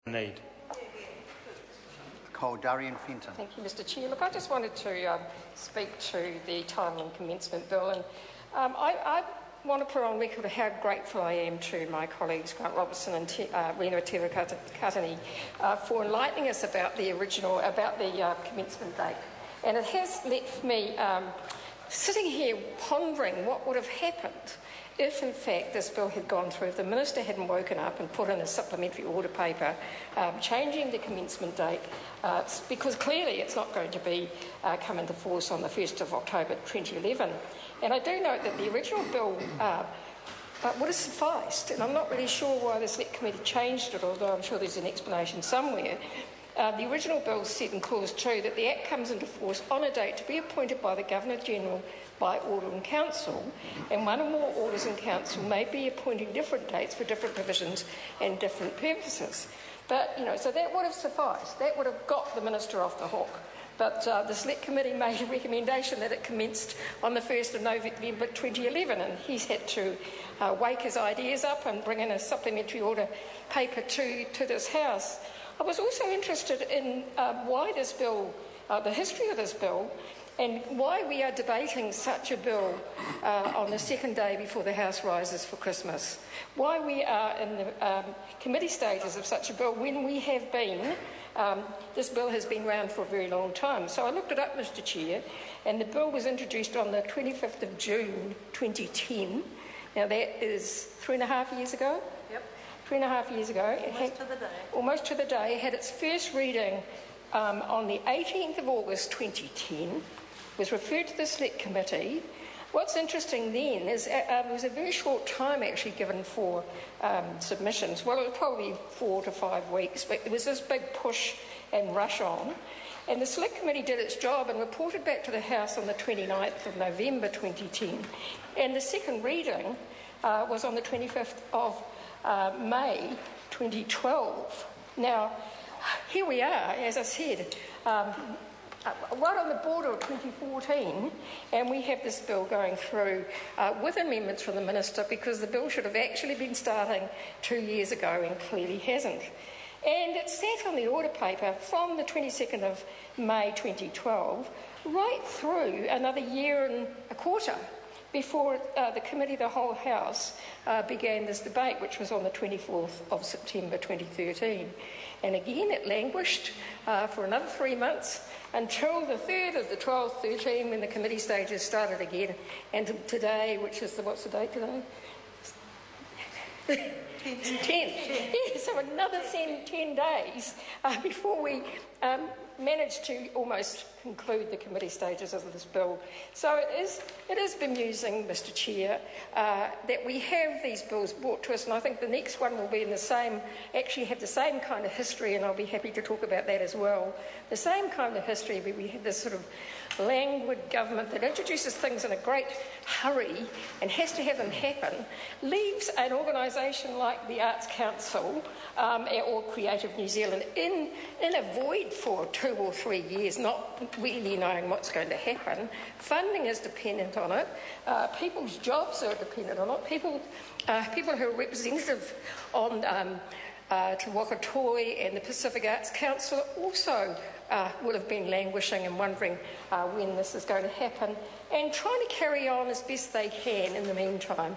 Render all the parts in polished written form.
need. Darian Fenton. Thank you, Mr Chair. Look, I just wanted to speak to the Tandem commencement bill, and I want to put on record how grateful I am to my colleagues Grant Robertson and Aotearoa for enlightening us about the commencement date. And it has left me sitting here pondering what would have happened if, in fact, this bill had gone through, if the Minister hadn't woken up and put in a supplementary order paper changing the commencement date, because clearly it's not going to be come into force on the 1st of October 2011. And I do note that the original bill would have sufficed, and I'm not really sure why the Select Committee changed it, although I'm sure there's an explanation somewhere. The original bill said in Clause 2 that the Act comes into force on a date to be appointed by the Governor-General by Order in Council, and one or more Orders in Council may be appointing different dates for different provisions and different purposes. But, so that would have sufficed. That would have got the Minister off the hook. But the Select Committee made a recommendation that it commenced on the 1st of November 2011, and he's had to wake his ideas up and bring in a supplementary order paper to this House. I was also interested in why this bill, the history of this bill, and why we are debating such a bill on the second day before the House rises for Christmas. Why we are in the committee stages of such a bill when we have been, this bill has been around for a very long time. So I looked it up, Mr Chair, and the bill was introduced on the 25th of June 2010. Now that is 3.5 years ago. Yep. 3.5 years ago. Almost to the day. Almost to the day. It had its first reading on the 18th of August 2010, was referred to the Select Committee. What's interesting then is it was a very short time actually given for submissions. Well, it was probably 4 to 5 weeks, but there was this big push and rush on. And the Select Committee did its job and reported back to the House on the 29th of November 2010. And the second reading was on the 25th of May 2012. Now, here we are, as I said, right on the border of 2014, and we have this bill going through with amendments from the Minister, because the bill should have actually been starting 2 years ago and clearly hasn't. And it sat on the order paper from the 22nd of May 2012 right through another year and a quarter before the Committee of the Whole House began this debate, which was on the 24th of September 2013. And again, it languished for another 3 months until the 3rd of the 12th, 13, when the committee stages started again. And today, which is what's the date today? 10. Yeah, so another 10 days before we managed to almost conclude the committee stages of this bill. So it is bemusing, Mr Chair, that we have these bills brought to us, and I think the next one will be in the same, actually have the same kind of history, and I'll be happy to talk about that as well. The same kind of history where we have this sort of languid government that introduces things in a great hurry and has to have them happen, leaves an organisation like the Arts Council or Creative New Zealand in a void for 2 or 3 years, not really knowing what's going to happen. Funding is dependent on it. People's jobs are dependent on it. People who are representative on Te Wakatoi and the Pacific Arts Council also will have been languishing and wondering when this is going to happen, and trying to carry on as best they can in the meantime.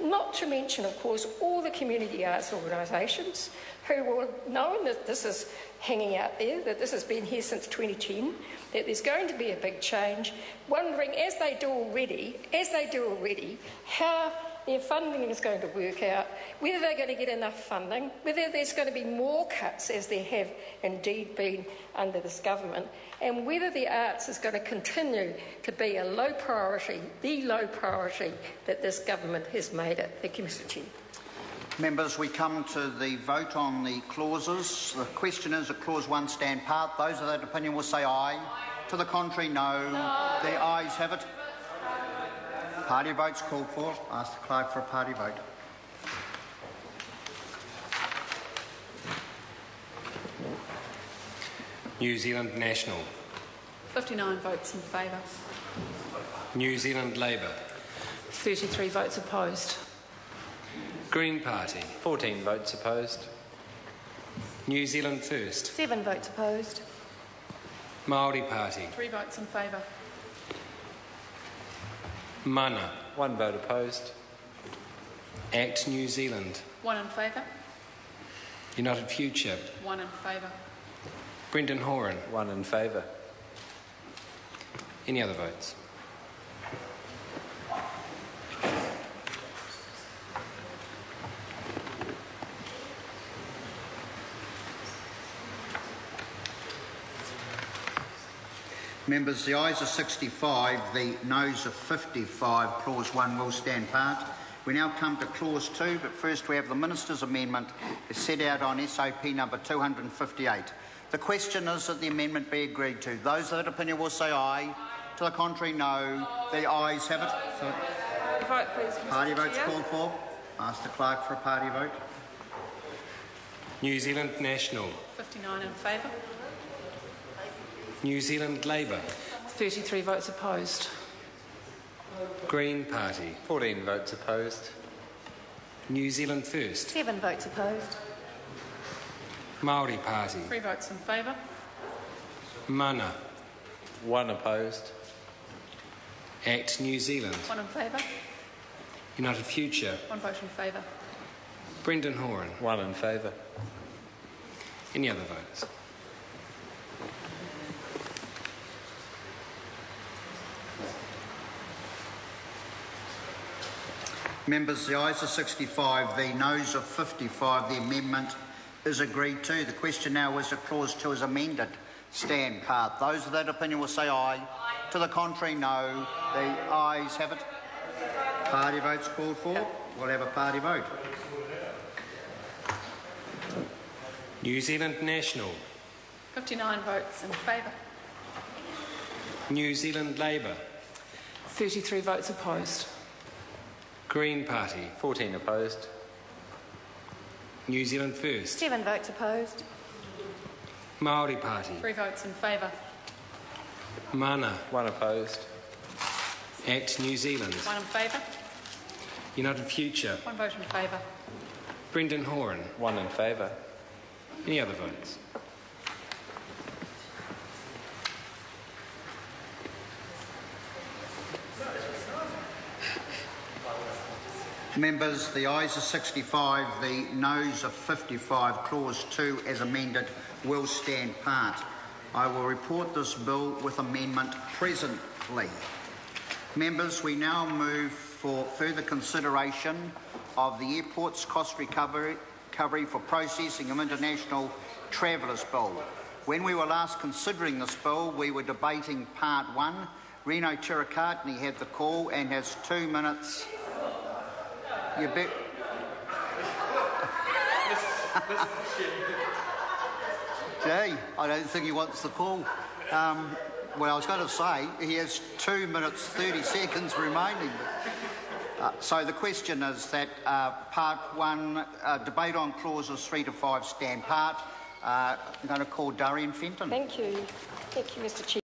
Not to mention, of course, all the community arts organisations who will have known that this is hanging out there, that this has been here since 2010, that there's going to be a big change, wondering, as they do already, how their funding is going to work out, whether they're going to get enough funding, whether there's going to be more cuts, as there have indeed been under this government, and whether the arts is going to continue to be a low priority, the low priority that this government has made it. Thank you, Mr Chair. Members, we come to the vote on the clauses. The question is, at Clause 1 stand part. Those of that opinion will say aye. To the contrary, no. The ayes have it. Party votes called for. Ask the clerk for a party vote. New Zealand National. 59 votes in favour. New Zealand Labour. 33 votes opposed. Green Party. 14 votes opposed. New Zealand First. 7 votes opposed. Māori Party. 3 votes in favour. Mana. 1 vote opposed. Act New Zealand. 1 in favour. United Future. 1 in favour. Brendan Horan. 1 in favour. Any other votes? Members, the ayes are 65, the noes are 55. Clause 1 will stand part. We now come to Clause 2, but first we have the Minister's amendment as set out on SOP number 258. The question is that the amendment be agreed to. Those of that opinion will say aye. To the contrary, no. The ayes have it. A vote, please, Mr. Party votes Chair. called for. Ask the clerk for a party vote. New Zealand National. 59 in favour. New Zealand Labour. 33 votes opposed. Green Party. 14 votes opposed. New Zealand First. 7 votes opposed. Māori Party. 3 votes in favour. Mana. 1 opposed. Act New Zealand. 1 in favour. United Future. 1 vote in favour. Brendan Horan. 1 in favour. Any other votes? Members, the ayes are 65, the noes are 55. The amendment is agreed to. The question now is that Clause 2 is amended. Stand part. Those of that opinion will say aye. To the contrary, no. The ayes have it. Party votes called for. We'll have a party vote. New Zealand National. 59 votes in favour. New Zealand Labour. 33 votes opposed. Green Party. 14 opposed. New Zealand First. 7 votes opposed. Māori Party. 3 votes in favour. Mana. 1 opposed. Act New Zealand. 1 in favour. United Future. 1 vote in favour. Brendan Horan. 1 in favour. Any other votes? Members, the ayes are 65, the noes are 55. Clause 2, as amended, will stand part. I will report this bill with amendment presently. Members, we now move for further consideration of the Airport's Cost Recovery for Processing of International Travellers Bill. When we were last considering this bill, we were debating Part 1. Reno Tirikatni had the call and has 2 minutes. You bet. Gee, I don't think he wants the call. Well, I was going to say he has 2 minutes 30 seconds remaining. So the question is that Part 1, debate on clauses 3 to 5 stand part. I'm going to call Darian Fenton. Thank you. Thank you, Mr. Chair.